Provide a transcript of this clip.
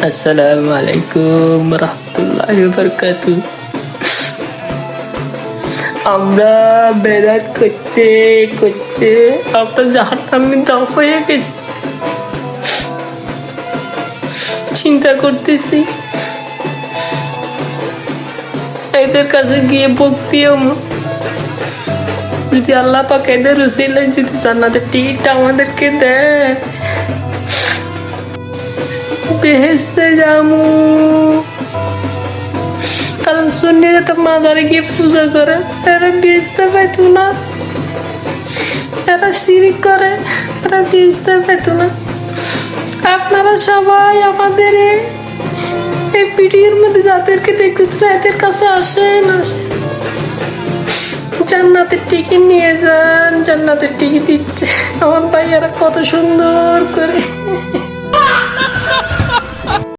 আসসালামু আলাইকুম রহমতুল্লাহি ওয়া বারাকাতুহু। আমরা বেদাত করতে করতে আমরা জাহান্নামে দাও হয়ে গেছি। চিন্তা করতেছি এদের কাছে গিয়ে বকতেও যদি আল্লাহ পাক এদের উসিলায় যদি জান্নাতের টিকিটটা আমাদেরকে দেয়, বেহেশতে যামু। কারণ সুন্নিরা তো মাজারে গিয়ে পূজা করে, এরা বেহেশতে পাইতো না। এরা শিরিক করে, এরা বেহেশতে পাইতো না। আপনারা সবাই আমাদের এই ভিডিওর মধ্যে যাদেরকে দেখতেছেন এদের কাছে আসেন, জান্নাতের টিকিট নিয়ে যান। জান্নাতের টিকিট দিচ্ছে আমার ভাইয়ারা কত সুন্দর করে।